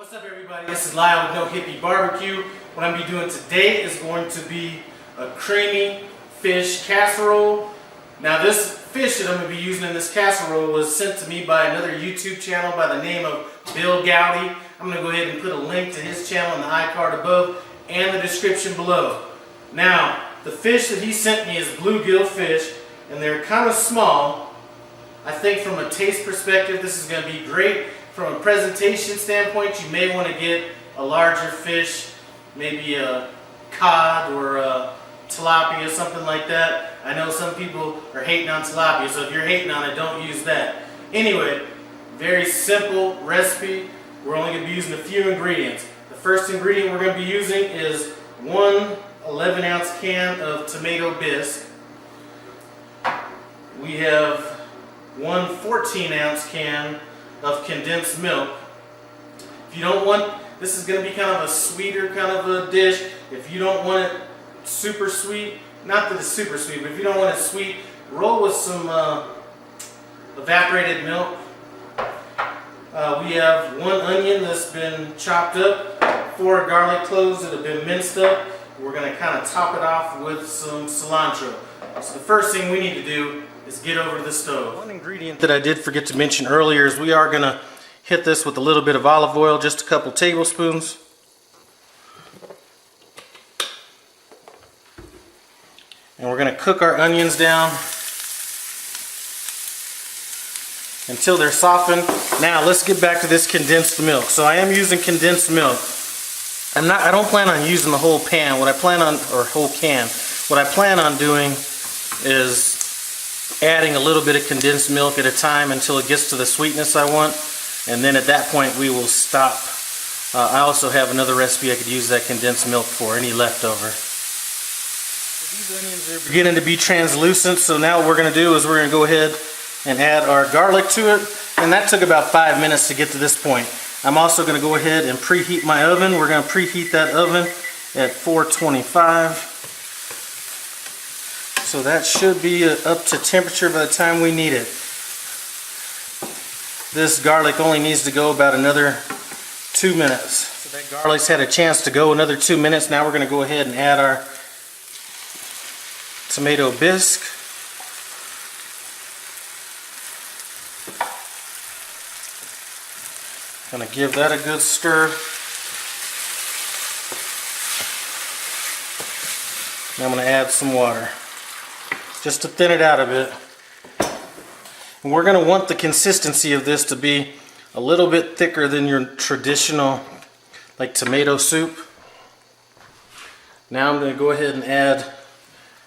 What's up, everybody? This is Lyle with No Hippie Barbecue. What I'm going to be doing today is going to be a creamy fish casserole. Now, this fish that I'm going to be using in this casserole was sent to me by another YouTube channel by the name of Goudy. I'm going to go ahead and put a link to his channel in the iCard above and the description below. Now, the fish that he sent me is bluegill fish, and they're kind of small. I think from a taste perspective, this is going to be great. From a presentation standpoint, you may want to get a larger fish, maybe a cod or a tilapia, something like that. I know some people are hating on tilapia, so if you're hating on it, don't use that. Anyway, very simple recipe. We're only going to be using a few ingredients. The first ingredient we're going to be using is one 11-ounce can of tomato bisque. We have one 14-ounce can of condensed milk. If you don't want, this is going to be kind of a sweeter kind of a dish. If you don't want it super sweet, not that it's super sweet, but if you don't want it sweet, roll with some evaporated milk. We have one onion that's been chopped up, 4 garlic cloves that have been minced up. We're going to kind of top it off with some cilantro. So the first thing we need to do is get over to the stove. One ingredient that I did forget to mention earlier is we are going to hit this with a little bit of olive oil, just a couple tablespoons. And we're going to cook our onions down until they're softened. Now let's get back to this condensed milk. So I am using condensed milk. I don't plan on using the whole pan. Whole can. What I plan on doing is adding a little bit of condensed milk at a time until it gets to the sweetness I want, and then at that point we will stop. I also have another recipe I could use that condensed milk for, any leftover. So these onions are beginning to be translucent, so now what we're going to do is we're going to go ahead and add our garlic to it, and that took about 5 minutes to get to this point. I'm also going to go ahead and preheat my oven. We're going to preheat that oven at 425. So that should be up to temperature by the time we need it. This garlic only needs to go about another 2 minutes. So that garlic's had a chance to go another 2 minutes. Now we're going to go ahead and add our tomato bisque. Going to give that a good stir. Now I'm going to add some water, just to thin it out a bit. And we're going to want the consistency of this to be a little bit thicker than your traditional like tomato soup. Now I'm going to go ahead and add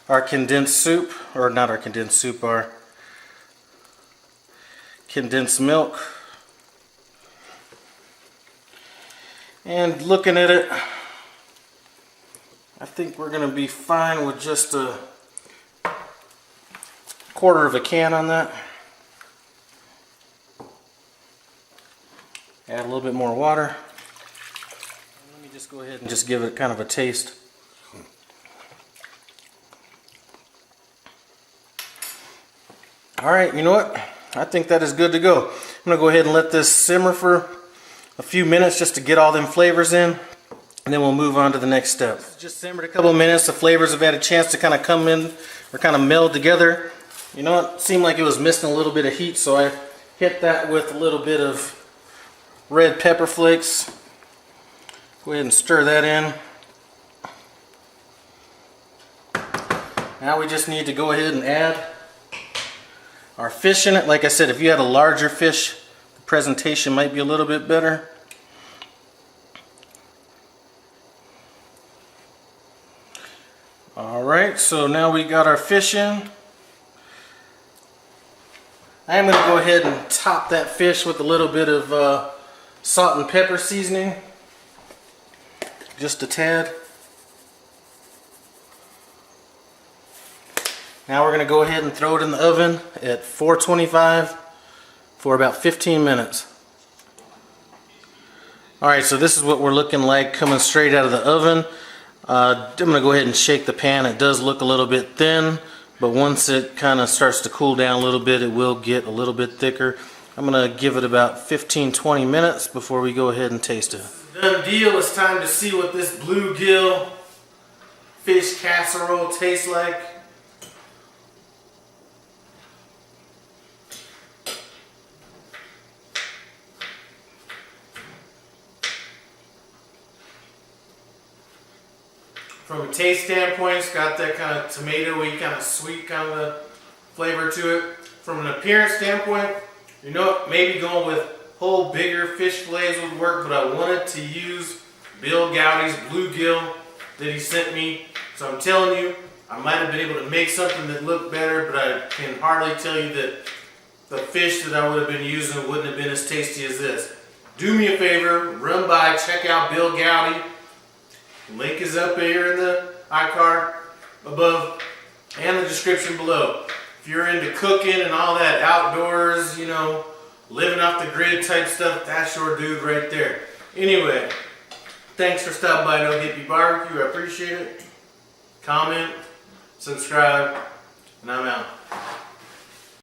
our condensed soup, or not our condensed soup, our condensed milk. And looking at it, I think we're going to be fine with just a quarter of a can on that. Add a little bit more water. Let me just go ahead and just give it kind of a taste. Alright, you know what? I think that is good to go. I'm going to go ahead and let this simmer for a few minutes just to get all them flavors in, and then we'll move on to the next step. Just simmered a couple of minutes. The flavors have had a chance to kind of come in or kind of meld together. You know what? It seemed like it was missing a little bit of heat, so I hit that with a little bit of red pepper flakes. Go ahead and stir that in. Now we just need to go ahead and add our fish in it. Like I said, if you had a larger fish, the presentation might be a little bit better. Alright, so now we got our fish in. I am going to go ahead and top that fish with a little bit of salt and pepper seasoning. Just a tad. Now we're going to go ahead and throw it in the oven at 425 for about 15 minutes. Alright, so this is what we're looking like coming straight out of the oven. I'm going to go ahead and shake the pan. It does look a little bit thin, but once it kind of starts to cool down a little bit, it will get a little bit thicker. I'm gonna give it about 15-20 minutes before we go ahead and taste it. Done deal. It's time to see what this bluegill fish casserole tastes like. From a taste standpoint, it's got that kind of tomatoey, kind of sweet kind of a flavor to it. From an appearance standpoint, you know, maybe going with whole bigger fish fillets would work, but I wanted to use Bill Goudy's bluegill that he sent me. So I'm telling you, I might have been able to make something that looked better, but I can hardly tell you that the fish that I would have been using wouldn't have been as tasty as this. Do me a favor, run by, check out Bill Goudy. Link is up here in the iCard above and the description below. If you're into cooking and all that outdoors, you know, living off the grid type stuff, that's your dude right there. Anyway, thanks for stopping by No Hippie Barbecue. I appreciate it. Comment, subscribe, and I'm out.